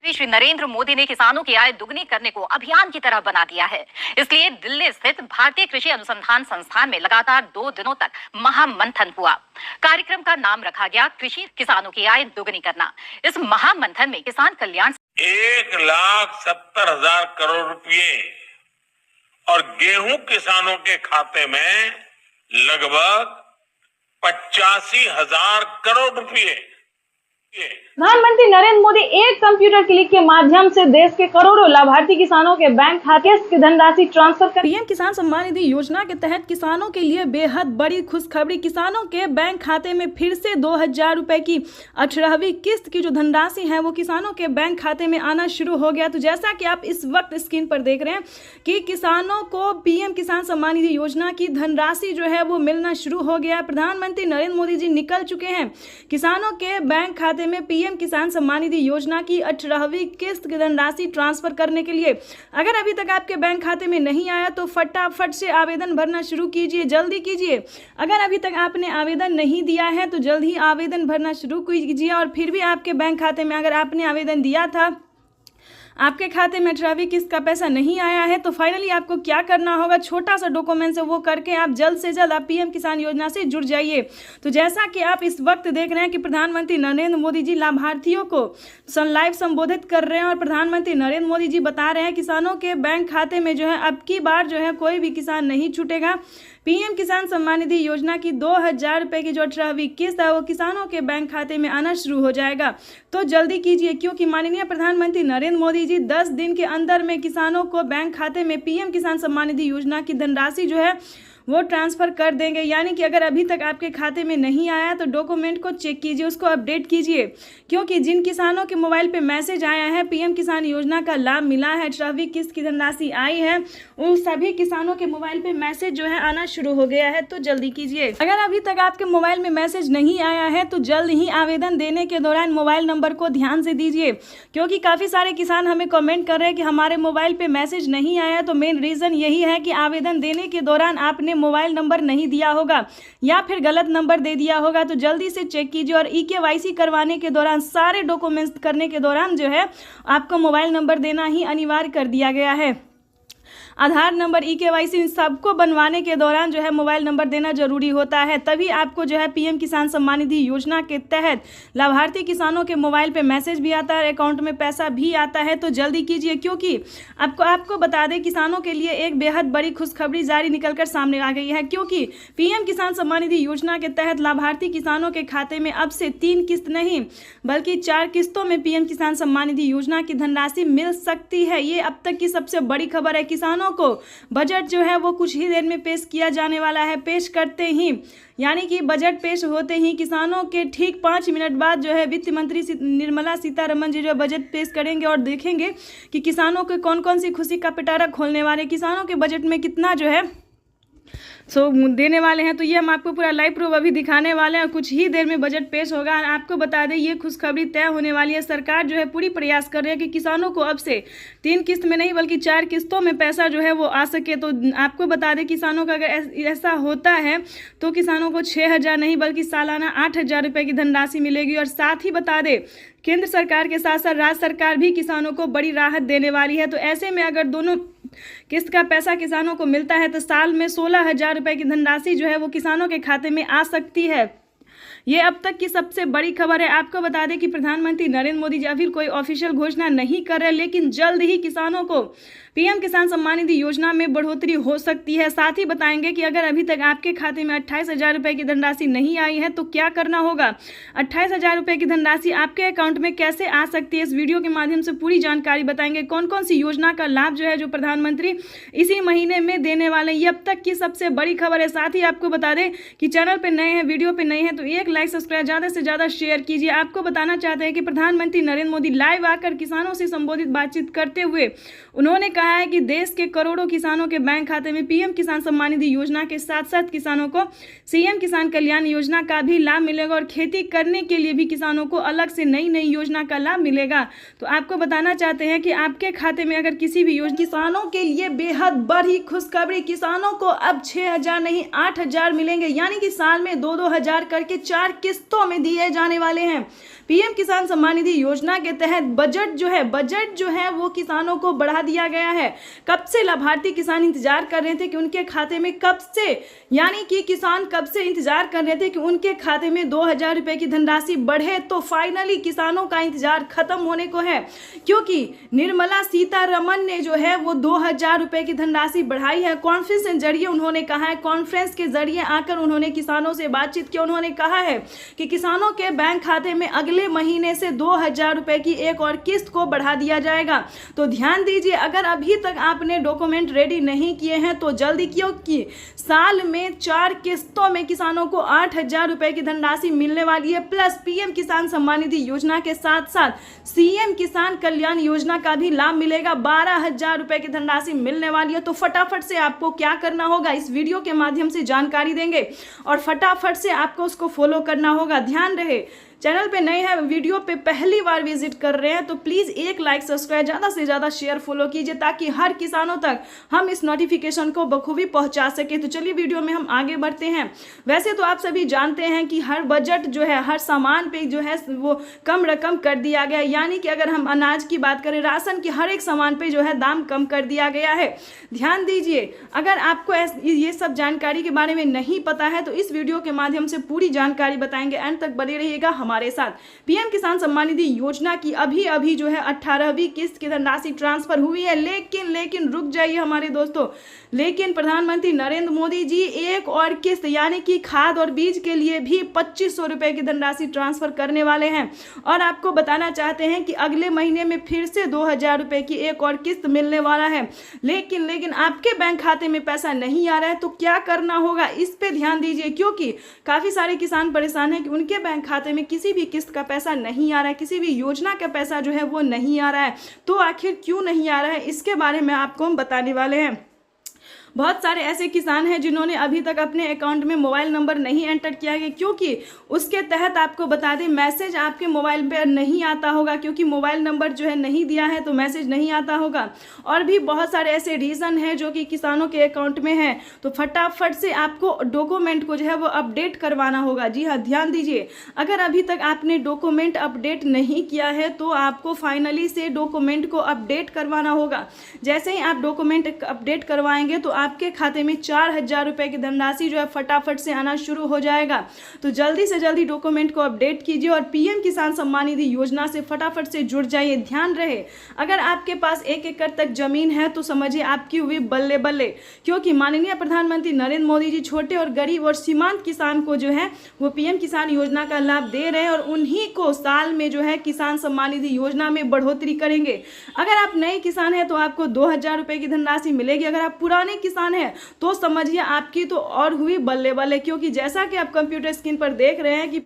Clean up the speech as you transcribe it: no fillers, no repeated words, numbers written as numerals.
श्री नरेंद्र मोदी ने किसानों की आय दुगनी करने को अभियान की तरह बना दिया है। इसलिए दिल्ली स्थित भारतीय कृषि अनुसंधान संस्थान में लगातार 2 दिनों तक महामंथन हुआ। कार्यक्रम का नाम रखा गया कृषि किसानों की आय दुगनी करना। इस महामंथन में किसान कल्याण 1,70,000 करोड़ रुपए और गेहूं किसानों के खाते में लगभग 85,000 करोड़ रुपए। प्रधानमंत्री नरेंद्र मोदी एक कंप्यूटर क्लिक के माध्यम से देश के करोड़ों लाभार्थी किसानों के बैंक खाते की धनराशि ट्रांसफर कर पीएम किसान सम्मान निधि योजना के तहत किसानों के लिए बेहद बड़ी खुशखबरी। किसानों के बैंक खाते में फिर से 2,000 रुपए की 18वीं किस्त की जो धनराशि है वो किसानों के बैंक खाते में आना शुरू हो गया। तो जैसा कि आप इस वक्त स्क्रीन पर देख रहे हैं कि किसानों को पीएम किसान सम्मान निधि योजना की धनराशि जो है वो मिलना शुरू हो गया। प्रधानमंत्री नरेंद्र मोदी जी निकल चुके हैं किसानों के बैंक खाते में पीएम किसान सम्मान निधि योजना की 18वीं किस्त की धनराशि ट्रांसफर करने के लिए। अगर अभी तक आपके बैंक खाते में नहीं आया तो फटाफट से आवेदन भरना शुरू कीजिए, जल्दी कीजिए। अगर अभी तक आपने आवेदन नहीं दिया है तो जल्द ही आवेदन भरना शुरू कीजिए। और फिर भी आपके बैंक खाते में अगर आपने आवेदन दिया था, आपके खाते में 18वीं किस्त का पैसा नहीं आया है तो फाइनली आपको क्या करना होगा, छोटा सा डॉक्यूमेंट है वो करके आप जल्द से जल्द आप पीएम किसान योजना से जुड़ जाइए। तो जैसा कि आप इस वक्त देख रहे हैं कि प्रधानमंत्री नरेंद्र मोदी जी लाभार्थियों को लाइव संबोधित कर रहे हैं और प्रधानमंत्री नरेंद्र मोदी जी बता रहे हैं किसानों के बैंक खाते में जो है अब की बार जो है कोई भी किसान नहीं छूटेगा। पीएम किसान सम्मान निधि योजना की 2,000 रुपए की जो 18वीं किस्त है वो किसानों के बैंक खाते में आना शुरू हो जाएगा। तो जल्दी कीजिए क्योंकि माननीय प्रधानमंत्री नरेंद्र मोदी जी 10 दिन के अंदर में किसानों को बैंक खाते में पीएम किसान सम्मान निधि योजना की धनराशि जो है वो ट्रांसफ़र कर देंगे। यानी कि अगर अभी तक आपके खाते में नहीं आया तो डॉक्यूमेंट को चेक कीजिए, उसको अपडेट कीजिए क्योंकि जिन किसानों के मोबाइल पे मैसेज आया है पीएम किसान योजना का लाभ मिला है, 18वीं किस्त की धनराशि आई है, उन सभी किसानों के मोबाइल पे मैसेज जो है आना शुरू हो गया है। तो जल्दी कीजिए। अगर अभी तक आपके मोबाइल में मैसेज नहीं आया है तो जल्द ही आवेदन देने के दौरान मोबाइल नंबर को ध्यान से दीजिए क्योंकि काफ़ी सारे किसान हमें कमेंट कर रहे हैं कि हमारे मोबाइल पे मैसेज नहीं आया। तो मेन रीज़न यही है कि आवेदन देने के दौरान आपने मोबाइल नंबर नहीं दिया होगा या फिर गलत नंबर दे दिया होगा। तो जल्दी से चेक कीजिए और ईकेवाईसी करवाने के दौरान सारे डॉक्यूमेंट्स करने के दौरान जो है आपको मोबाइल नंबर देना ही अनिवार्य कर दिया गया है। आधार नंबर, ईकेवाईसी सबको बनवाने के दौरान जो है मोबाइल नंबर देना जरूरी होता है, तभी आपको जो है पीएम किसान सम्मान निधि योजना के तहत लाभार्थी किसानों के मोबाइल पे मैसेज भी आता है, अकाउंट में पैसा भी आता है। तो जल्दी कीजिए क्योंकि आपको बता दें किसानों के लिए एक बेहद बड़ी खुशखबरी जारी निकलकर सामने आ गई है क्योंकि पीएम किसान सम्मान निधि योजना के तहत लाभार्थी किसानों के खाते में अब से 3 किस्त नहीं बल्कि 4 किस्तों में पीएम किसान सम्मान निधि योजना की धनराशि मिल सकती है। ये अब तक की सबसे बड़ी खबर है। किसानों को बजट जो है वो कुछ ही देर में पेश किया जाने वाला है। पेश करते ही यानी कि बजट पेश होते ही किसानों के ठीक 5 मिनट बाद जो है वित्त मंत्री निर्मला सीतारमण जी जो बजट पेश करेंगे और देखेंगे कि किसानों को कौन कौन सी खुशी का पिटारा खोलने वाले, किसानों के बजट में कितना जो है देने वाले हैं। तो ये हम आपको पूरा लाइव प्रूफ अभी दिखाने वाले हैं। कुछ ही देर में बजट पेश होगा। आपको बता दें ये खुशखबरी तय होने वाली है। सरकार जो है पूरी प्रयास कर रही है कि किसानों को अब से 3 किस्त में नहीं बल्कि 4 किस्तों में पैसा जो है वो आ सके। तो आपको बता दें किसानों का अगर ऐसा होता है तो किसानों को 6,000 नहीं बल्कि सालाना 8,000 रुपये की धनराशि मिलेगी। और साथ ही बता दें केंद्र सरकार के साथ साथ राज्य सरकार भी किसानों को बड़ी राहत देने वाली है। तो ऐसे में अगर दोनों किस्त का पैसा किसानों को मिलता है तो साल में 16,000 रुपये की धनराशि जो है वो किसानों के खाते में आ सकती है। ये अब तक की सबसे बड़ी खबर है। आपको बता दें कि प्रधानमंत्री नरेंद्र मोदी जी अभी कोई ऑफिशियल घोषणा नहीं कर रहे लेकिन जल्द ही किसानों को पीएम किसान सम्मान निधि योजना में बढ़ोतरी हो सकती है। साथ ही बताएंगे कि अगर अभी तक आपके खाते में 28,000 रुपये की धनराशि नहीं आई है तो क्या करना होगा, 28,000 रुपये की धनराशि आपके अकाउंट में कैसे आ सकती है। इस वीडियो के माध्यम से पूरी जानकारी बताएंगे कौन कौन सी योजना का लाभ जो है जो प्रधानमंत्री इसी महीने में देने वाले हैं। ये अब तक की सबसे बड़ी खबर है। साथ ही आपको बता दें कि चैनल पर नए हैं, वीडियो पर नए हैं तो एक लाइक सब्सक्राइब ज़्यादा से ज़्यादा शेयर कीजिए। आपको बताना चाहते हैं कि प्रधानमंत्री नरेंद्र मोदी लाइव आकर किसानों से संबोधित बातचीत करते हुए उन्होंने कहा है कि देश के करोड़ों किसानों के बैंक खाते में पीएम किसान सम्मान निधि योजना के साथ साथ किसानों को सीएम किसान कल्याण योजना का भी लाभ मिलेगा और खेती करने के लिए भी किसानों को अलग से नई नई योजना का लाभ मिलेगा। तो आपको बताना चाहते हैं कि आपके खाते में अगर किसी भी योजना, किसानों के लिए बेहद बड़ी खुशखबरी, किसानों को अब 6,000 नहीं 8,000 मिलेंगे। यानी कि साल में 2-2 हज़ार करके 4 4 किस्तों में दिए जाने वाले हैं। पीएम किसान सम्मान निधि योजना के तहत बजट जो है वो किसानों को बढ़ा दिया गया है। कब से लाभार्थी किसान इंतजार कर रहे थे कि उनके खाते में किसान कब से इंतजार कर रहे थे कि उनके खाते में 2000 रुपए की धनराशि बढ़े, तो फाइनली किसानों का इंतजार खत्म होने को है, क्योंकि निर्मला सीतारमण ने जो है वो 2000 रुपए की धनराशि बढ़ाई है। कॉन्फ्रेंस के जरिए उन्होंने कहा है, कॉन्फ्रेंस के जरिए आकर उन्होंने किसानों से बातचीत की। उन्होंने कहा है कि किसानों के बैंक खाते में अगले महीने से 2000 रुपए की एक और किस्त को बढ़ा दिया जाएगा। तो ध्यान दीजिए, अगर अभी तक आपने डॉक्यूमेंट रेडी नहीं किए हैं तो जल्दी, क्योंकि साल में 4 किस्तों में किसानों को 8000 रुपए की धनराशि मिलने वाली है। प्लस पीएम किसान सम्मान निधि योजना के साथ साथ सीएम किसान कल्याण योजना का भी लाभ मिलेगा। 12000 रुपए की धनराशि मिलने वाली है। तो फटाफट से आपको क्या करना होगा, इस वीडियो के माध्यम से जानकारी देंगे और फटाफट से आपको उसको फॉलो करना होगा। ध्यान रहे, चैनल पे नए हैं, वीडियो पे पहली बार विजिट कर रहे हैं तो प्लीज़ एक लाइक, सब्सक्राइब, ज़्यादा से ज़्यादा शेयर, फॉलो कीजिए ताकि हर किसानों तक हम इस नोटिफिकेशन को बखूबी पहुंचा सके। तो चलिए वीडियो में हम आगे बढ़ते हैं। वैसे तो आप सभी जानते हैं कि हर बजट जो है हर सामान पे जो है वो कम रकम कर दिया गया है, यानी कि अगर हम अनाज की बात करें, राशन की हर एक सामान पे जो है दाम कम कर दिया गया है। ध्यान दीजिए, अगर आपको ये सब जानकारी के बारे में नहीं पता है तो इस वीडियो के माध्यम से पूरी जानकारी बताएंगे, एंड तक बने रहिएगा हमारे साथ। पीएम किसान सम्मान निधि योजना की अभी जो है 18वीं किस्त की धनराशि ट्रांसफर हुई है, लेकिन रुक जाइए हमारे दोस्तों, लेकिन प्रधानमंत्री नरेंद्र मोदी जी एक और किस्त यानी कि खाद और बीज के लिए भी 2500 रुपए की धनराशि ट्रांसफर करने वाले हैं और आपको बताना चाहते हैं कि अगले महीने में फिर से 2000 रुपए की एक और किस्त मिलने वाला है। लेकिन आपके बैंक खाते में पैसा नहीं आ रहा है तो क्या करना होगा, इस पे ध्यान दीजिए, क्योंकि काफी सारे किसान परेशान हैं कि उनके बैंक खाते में किसी भी किस्त का पैसा नहीं आ रहा है, किसी भी योजना का पैसा जो है वो नहीं आ रहा है। तो आखिर क्यों नहीं आ रहा है, इसके बारे में आपको हम बताने वाले हैं। बहुत सारे ऐसे किसान हैं जिन्होंने अभी तक अपने अकाउंट में मोबाइल नंबर नहीं एंटर किया है, क्योंकि उसके तहत आपको बता दें मैसेज आपके मोबाइल पर नहीं आता होगा, क्योंकि मोबाइल नंबर जो है नहीं दिया है तो मैसेज नहीं आता होगा। और भी बहुत सारे ऐसे रीज़न हैं जो कि किसानों के अकाउंट में हैं। तो फटाफट से आपको डॉक्यूमेंट को जो है वो अपडेट करवाना होगा। जी हाँ, ध्यान दीजिए, अगर अभी तक आपने डॉक्यूमेंट अपडेट नहीं किया है तो आपको फाइनली से डॉक्यूमेंट को अपडेट करवाना होगा। जैसे ही आप डॉक्यूमेंट अपडेट करवाएंगे तो आपके खाते में 4000 रुपए की धनराशि जो है फटाफट से आना शुरू हो जाएगा। तो जल्दी से जल्दी डॉक्यूमेंट को अपडेट कीजिए और पीएम किसान सम्मान निधि योजना से फटाफट से जुड़ जाइए। ध्यान रहे, अगर आपके पास 1 एकड़ तक जमीन है तो समझिए आपकी हुई बल्ले बल्ले, क्योंकि माननीय प्रधानमंत्री नरेंद्र मोदी जी छोटे और गरीब और सीमांत किसान को जो है वो पीएम किसान योजना का लाभ दे रहे हैं और उन्हीं को साल में जो है किसान सम्मान निधि योजना में बढ़ोतरी करेंगे। अगर आप नए किसान हैं तो आपको 2000 रुपए की धनराशि मिलेगी। अगर आप पुराने किसान हैं तो समझिए आपकी तो और हुई बल्ले बल्ले, क्योंकि जैसा कि आप कंप्यूटर स्क्रीन पर देख रहे हैं कि